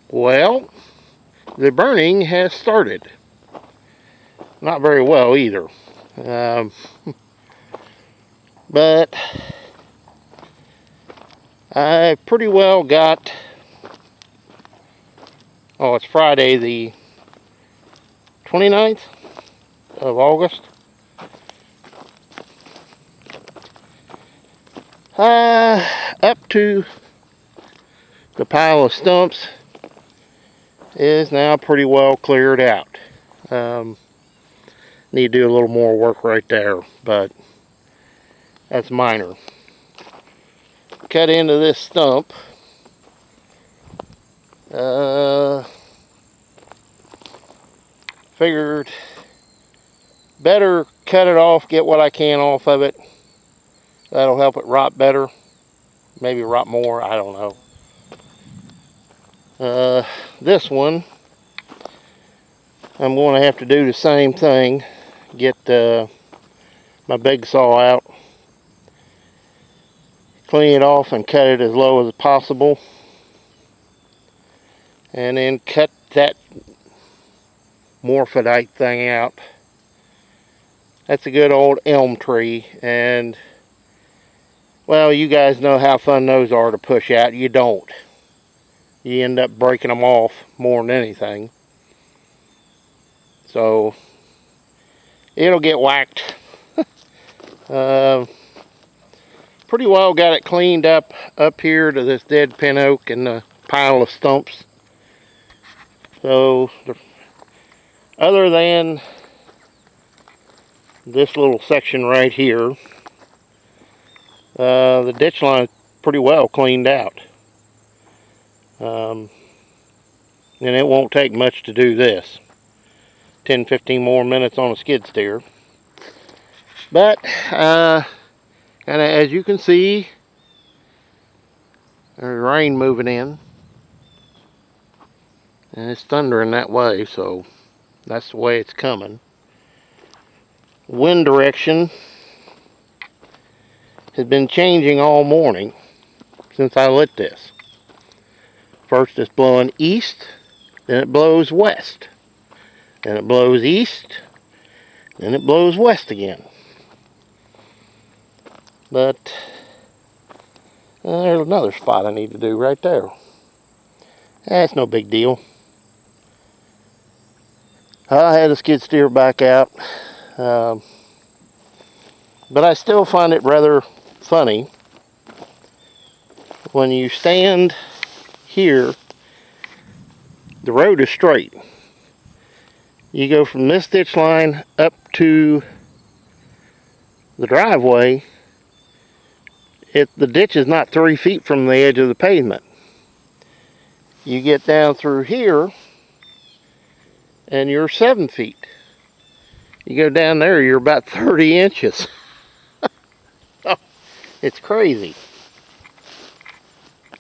Well, the burning has started. Not very well either. Um, but I pretty well got, oh, it's Friday the 29th of August. Up to the pile of stumps is now pretty well cleared out. Need to do a little more work right there, but that's minor. Cut into this stump. Figured better cut it off, get what I can off of it. That'll help it rot better. Maybe rot more, I don't know. This one, I'm going to have to do the same thing. Get my big saw out, clean it off and cut it as low as possible. And then cut that morphodite thing out. That's a good old elm tree, and well, you guys know how fun those are to push out. You don't. You end up breaking them off more than anything. So it'll get whacked. Pretty well got it cleaned up here to this dead pin oak and the pile of stumps. So other than this little section right here, the ditch line is pretty well cleaned out. And it won't take much to do this. 10-15 more minutes on a skid steer. But and as you can see, there's rain moving in, and it's thundering that way, so that's the way it's coming. Wind direction has been changing all morning since I lit this. First it's blowing east, then it blows west, then it blows east, then it blows west again. But there's another spot I need to do right there. That's no big deal. I had a skid steer back out, but I still find it rather funny when you stand here. The road is straight. You go from this ditch line up to the driveway. The ditch is not 3 feet from the edge of the pavement. You get down through here and you're 7 feet. You go down there, you're about 30 inches. It's crazy.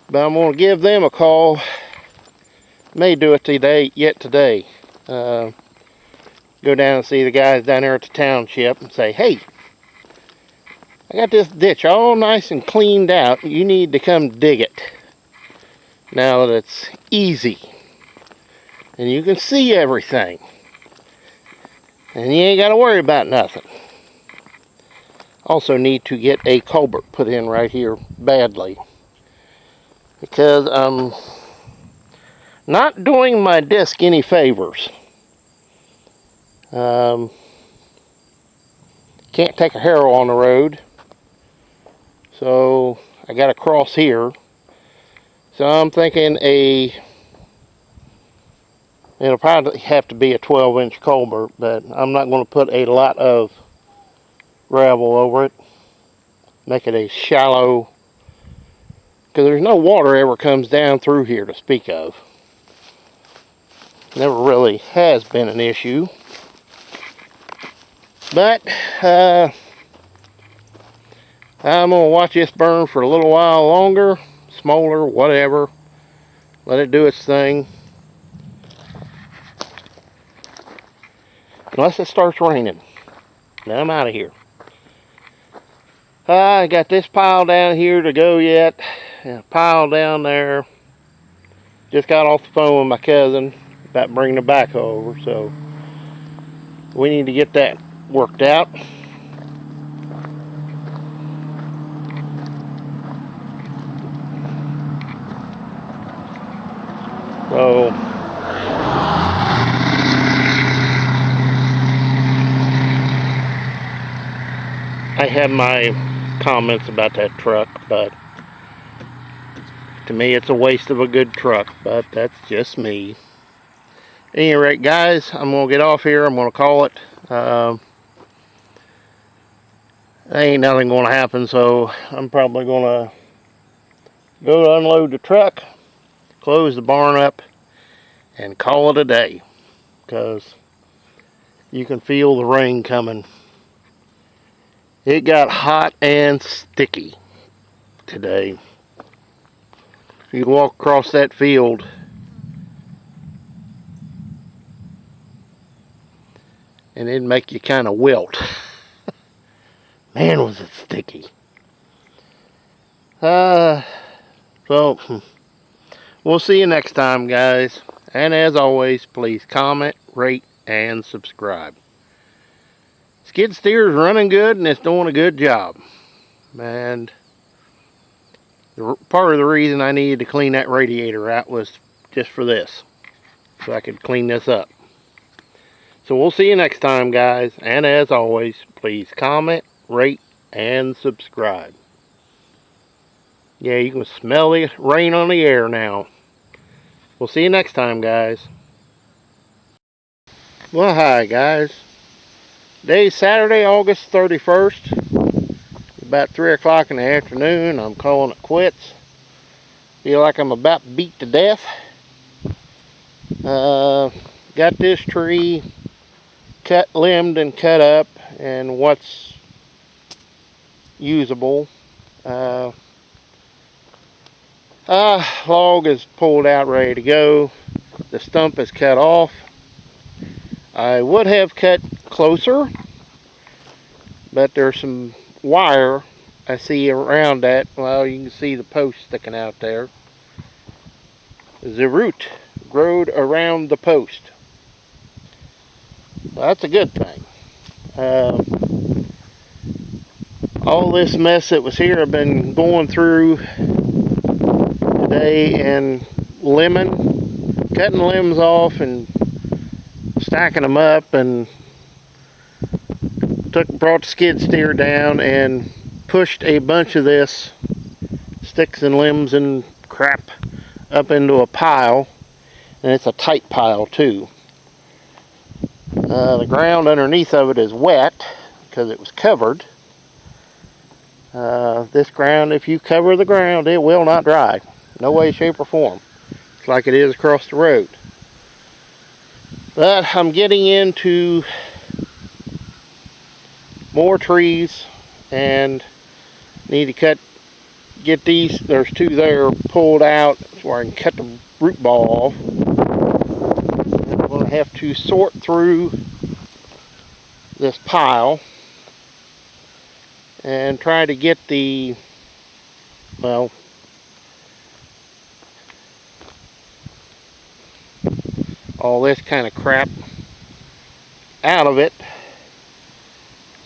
But I'm going to give them a call. May do it today, go down and see the guys down there at the township and say, hey, I got this ditch all nice and cleaned out. You need to come dig it. Now that it's easy and you can see everything, and you ain't got to worry about nothing. Also need to get a culvert put in right here badly, because I'm not doing my disc any favors. Can't take a harrow on the road, so I got to cross here. So I'm thinking it'll probably have to be a 12-inch culvert, but I'm not going to put a lot of gravel over it. Make it a shallow, because there's no water ever comes down through here to speak of. Never really has been an issue. But I'm going to watch this burn for a little while longer, smolder, whatever. Let it do its thing. Unless it starts raining. Then I'm out of here. I got this pile down here to go yet, and a pile down there. just got off the phone with my cousin about bringing the backhoe over, so we need to get that worked out. So I have my comments about that truck, but to me it's a waste of a good truck, but that's just me. At any rate, guys, I'm going to get off here. I'm going to call it. Ain't nothing going to happen, so I'm probably going to go unload the truck, close the barn up, and call it a day, because you can feel the rain coming. It got hot and sticky today. You walk across that field, and it'd make you kind of wilt. Man, was it sticky. So we'll see you next time, guys. And as always, please comment, rate, and subscribe. Skid steer's running good, and it's doing a good job. And part of the reason I needed to clean that radiator out was just for this, so I could clean this up. So we'll see you next time, guys. And as always, please comment, rate, and subscribe. Yeah, you can smell the rain on the air now. We'll see you next time, guys. Well, hi, guys. Today's Saturday, August 31st. About 3 o'clock in the afternoon. I'm calling it quits. Feel like I'm about beat to death. Got this tree cut, limbed, and cut up, and what's usable. Log is pulled out, ready to go. The stump is cut off. I would have cut closer, but there's some wire I see around that. Well, you can see the post sticking out there. The root growed around the post. Well, that's a good thing. All this mess that was here, I've been going through today and cutting limbs off and stacking them up, and brought the skid steer down and pushed a bunch of this sticks and limbs and crap up into a pile, and it's a tight pile too. The ground underneath of it is wet because it was covered. This ground, if you cover the ground, it will not dry. No way, shape, or form. It's like it is across the road. But I'm getting into more trees and need to get these, there's two there, pulled out so I can cut the root ball off. I'm going to have to sort through this pile and try to get all this kind of crap out of it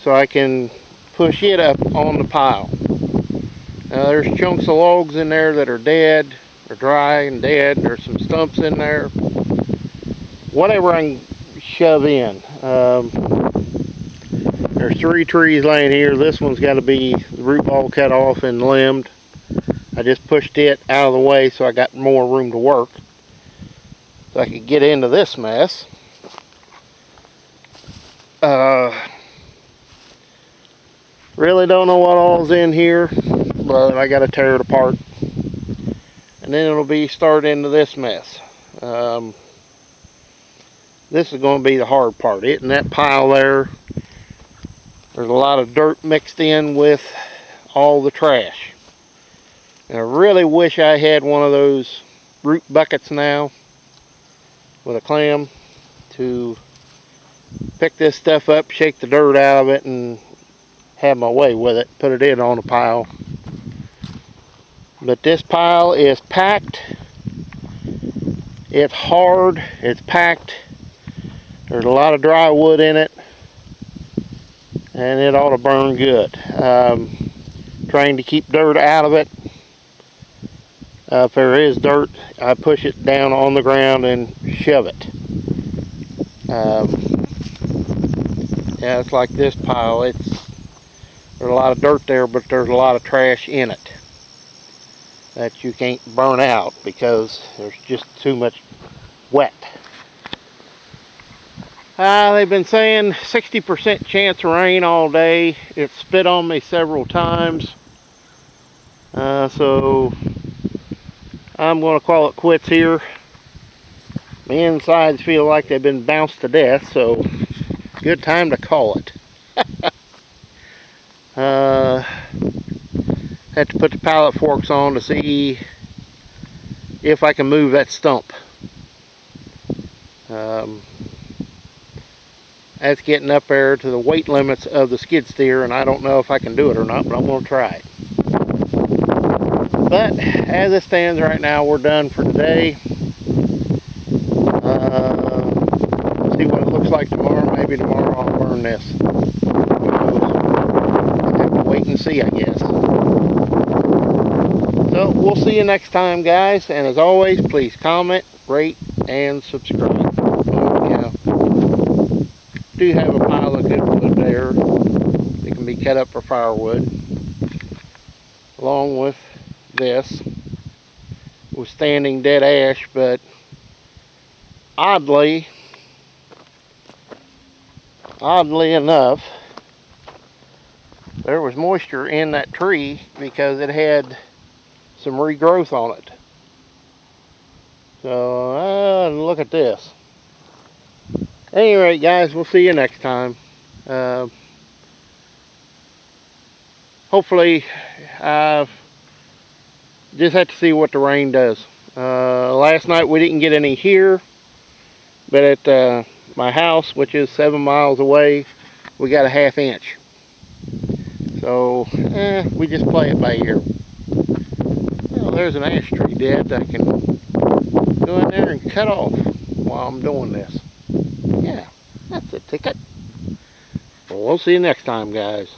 so I can push it up on the pile. Now there's chunks of logs in there that are dead, or dry and dead. There's some stumps in there. Whatever I can shove in. There's 3 trees laying here. This one's got to be the root ball cut off and limbed. I just pushed it out of the way so I got more room to work, so I could get into this mess. Really don't know what all's in here, but I gotta tear it apart, and then it'll be started into this mess. This is going to be the hard part. In that pile there's a lot of dirt mixed in with all the trash, and I really wish I had one of those root buckets now with a clam to pick this stuff up, shake the dirt out of it, and have my way with it, put it in on a pile. But this pile is packed It's hard, it's packed, there's a lot of dry wood in it, and it ought to burn good. Trying to keep dirt out of it. If there is dirt, I push it down on the ground and shove it. Yeah, it's like this pile. There's a lot of dirt there, but there's a lot of trash in it that you can't burn out because there's just too much wet. They've been saying 60% chance of rain all day. It spit on me several times. So I'm going to call it quits here. My insides feel like they've been bounced to death, so good time to call it. Had to put the pallet forks on to see if I can move that stump. That's getting up there to the weight limits of the skid steer, and I don't know if I can do it or not, but I'm going to try it. But as it stands right now, we're done for today. See what it looks like tomorrow. Maybe tomorrow I'll burn this. I'll have to wait and see, I guess. So we'll see you next time, guys. And as always, please comment, rate, and subscribe. Yeah, do have a pile of good wood there that can be cut up for firewood, along with this. Was standing dead ash, but oddly enough, there was moisture in that tree because it had some regrowth on it. So look at this. Anyway, guys, we'll see you next time. Hopefully, just have to see what the rain does. Last night we didn't get any here, but at my house, which is 7 miles away, we got a ½ inch. So we just play it by ear. Well, there's an ash tree dead that I can go in there and cut off while I'm doing this. Yeah, that's a ticket. Well, we'll see you next time, guys.